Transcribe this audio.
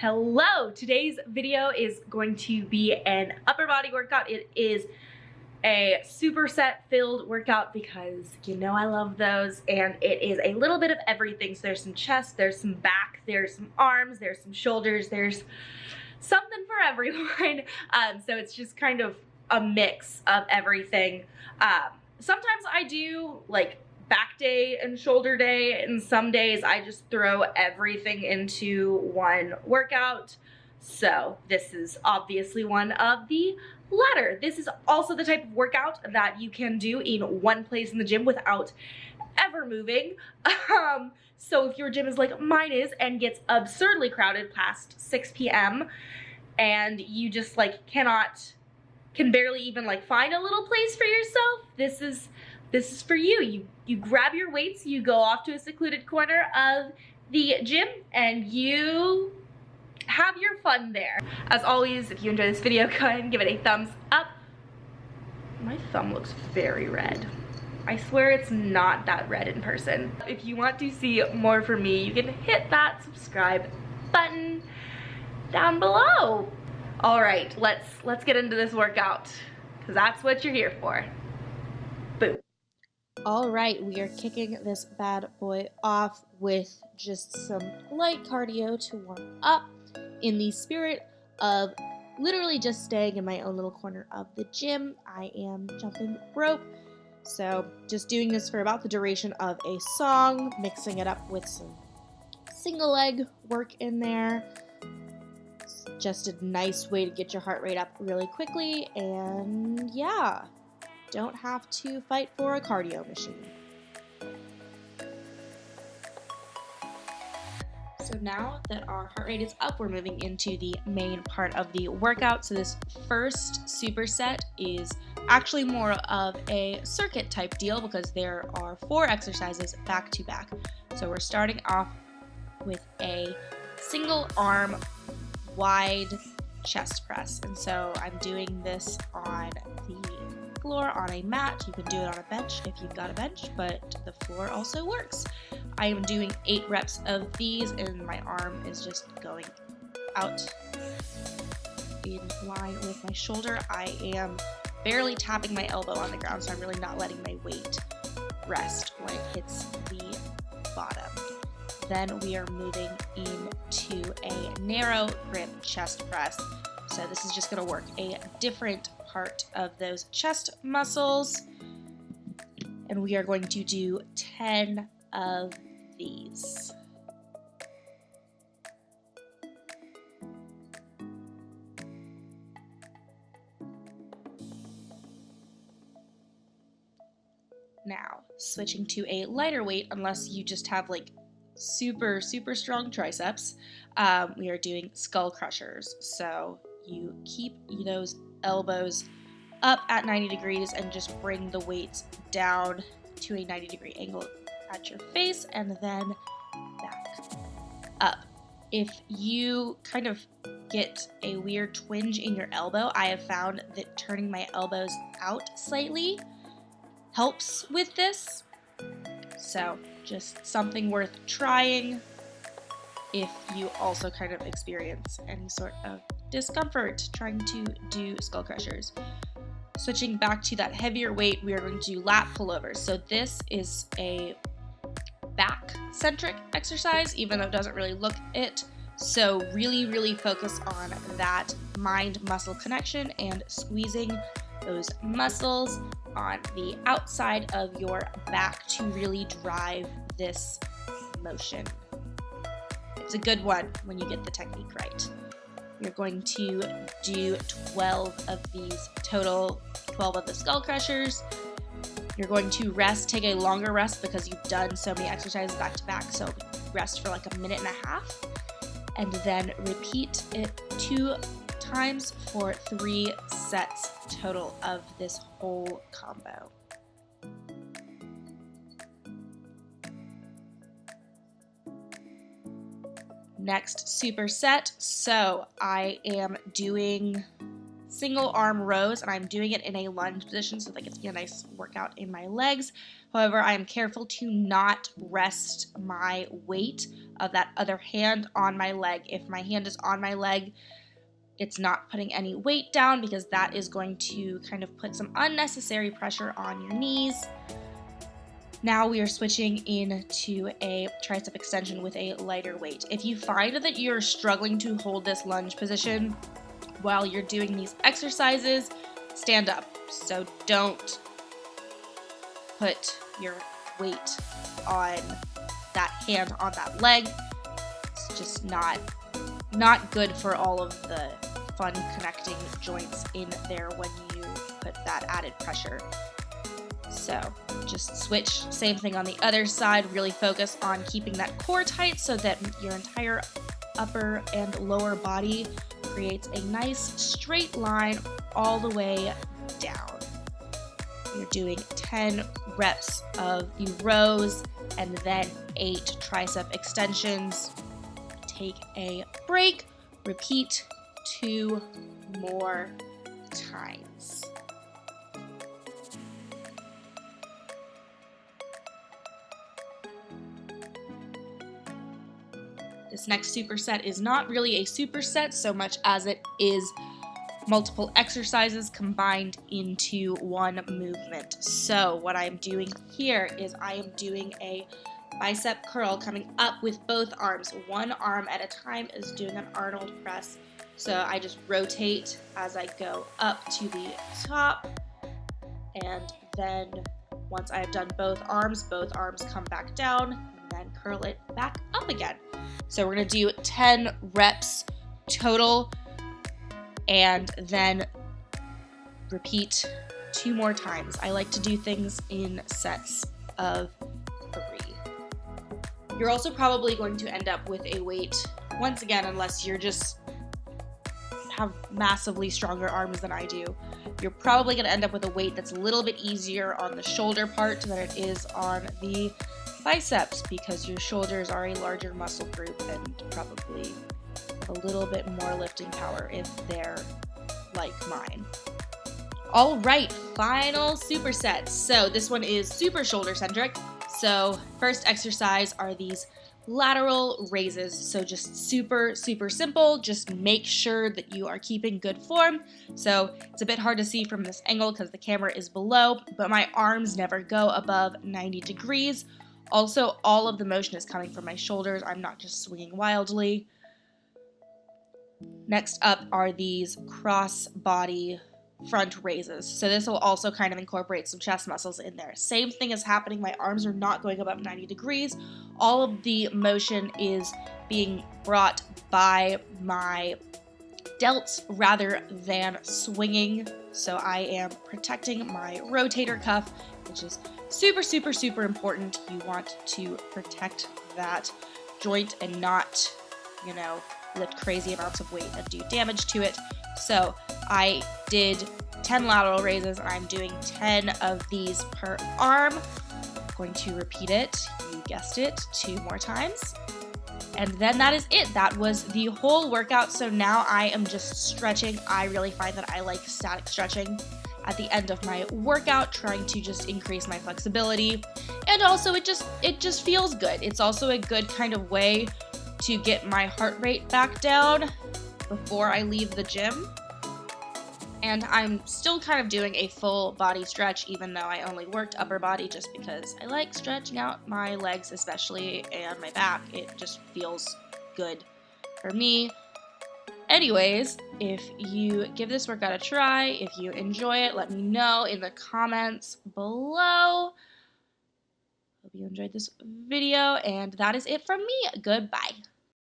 Hello! Today's video is going to be an upper body workout. It is a superset filled workout because you know I love those, and it is a little bit of everything. So there's some chest, there's some back, there's some arms, there's some shoulders, there's something for everyone. So it's just kind of a mix of everything. Sometimes I do like back day and shoulder day, and some days I just throw everything into one workout. So this is obviously one of the latter. This is also the type of workout that you can do in one place in the gym without ever moving. So if your gym is like mine is and gets absurdly crowded past 6 p.m. and you just like can barely even like find a little place for yourself, this is for you. You grab your weights, you go off to a secluded corner of the gym, and you have your fun there. As always, if you enjoy this video, go ahead and give it a thumbs up. My thumb looks very red. I swear it's not that red in person. If you want to see more from me, you can hit that subscribe button down below. All right, let's get into this workout, because that's what you're here for. Boom. All right, we are kicking this bad boy off with just some light cardio to warm up in the spirit of literally just staying in my own little corner of the gym. I am jumping rope, so just doing this for about the duration of a song, mixing it up with some single leg work in there. It's just a nice way to get your heart rate up really quickly, and yeah, don't have to fight for a cardio machine. So now that our heart rate is up, we're moving into the main part of the workout. So this first superset is actually more of a circuit type deal because there are 4 exercises back to back. So we're starting off with a single arm wide chest press. And so I'm doing this on the floor on a mat. You can do it on a bench if you've got a bench, but the floor also works. I am doing 8 reps of these, and my arm is just going out in line with my shoulder. I am barely tapping my elbow on the ground, so I'm really not letting my weight rest when it hits the bottom. Then we are moving into a narrow grip chest press. So this is just going to work a different part of those chest muscles, and we are going to do 10 of these. Now, switching to a lighter weight, unless you just have like super strong triceps, we are doing skull crushers. So you keep those elbows up at 90 degrees and just bring the weights down to a 90-degree angle at your face, and then back up. If you kind of get a weird twinge in your elbow, I have found that turning my elbows out slightly helps with this. So just something worth trying if you also kind of experience any sort of discomfort trying to do skull crushers. Switching back to that heavier weight, we are going to do lat pullovers. So this is a back-centric exercise, even though it doesn't really look it. So really focus on that mind-muscle connection and squeezing those muscles on the outside of your back to really drive this motion. It's a good one when you get the technique right. You're going to do 12 of these total, 12 of the skull crushers. You're going to rest, take a longer rest because you've done so many exercises back to back, so rest for like a minute and a half, and then repeat it 2 times for 3 sets total of this whole combo. Next superset, so I am doing single arm rows, and I'm doing it in a lunge position so that gets me a nice workout in my legs. However, I am careful to not rest my weight of that other hand on my leg. If my hand is on my leg, it's not putting any weight down because that is going to kind of put some unnecessary pressure on your knees. Now we are switching into a tricep extension with a lighter weight. If you find that you're struggling to hold this lunge position while you're doing these exercises, stand up. So don't put your weight on that hand on that leg. It's just not good for all of the fun connecting joints in there when you put that added pressure. So just switch, same thing on the other side, really focus on keeping that core tight so that your entire upper and lower body creates a nice straight line all the way down. You're doing 10 reps of the rows and then 8 tricep extensions. Take a break, repeat 2 more times. This next superset is not really a superset so much as it is multiple exercises combined into one movement. So what I'm doing here is I am doing a bicep curl coming up with both arms. One arm at a time is doing an Arnold press. So I just rotate as I go up to the top, and then once I have done both arms come back down, and then curl it back up again. So we're gonna do 10 reps total, and then repeat 2 more times. I like to do things in sets of 3. You're also probably going to end up with a weight, once again, unless you're just have massively stronger arms than I do, you're probably going to end up with a weight that's a little bit easier on the shoulder part than it is on the biceps, because your shoulders are a larger muscle group and probably a little bit more lifting power if they're like mine. All right, final superset. So this one is super shoulder centric. So first exercise are these lateral raises. So just super simple. Just make sure that you are keeping good form. So it's a bit hard to see from this angle because the camera is below, but my arms never go above 90 degrees. Also, all of the motion is coming from my shoulders. I'm not just swinging wildly. Next up are these cross body front raises. So this will also kind of incorporate some chest muscles in there. Same thing is happening. My arms are not going above 90 degrees. All of the motion is being brought by my delts rather than swinging. So I am protecting my rotator cuff, which is super important. You want to protect that joint and not, lift crazy amounts of weight and do damage to it. So I did 10 lateral raises, and I'm doing 10 of these per arm. I'm going to repeat it, you guessed it, 2 more times. And then that is it. That was the whole workout. So now I am just stretching. I really find that I like static stretching at the end of my workout, trying to just increase my flexibility. And also it just feels good. It's also a good kind of way to get my heart rate back down before I leave the gym. And I'm still kind of doing a full body stretch, even though I only worked upper body, just because I like stretching out my legs especially and my back. It just feels good for me. Anyways, if you give this workout a try, if you enjoy it, let me know in the comments below. Hope you enjoyed this video, and that is it from me. Goodbye.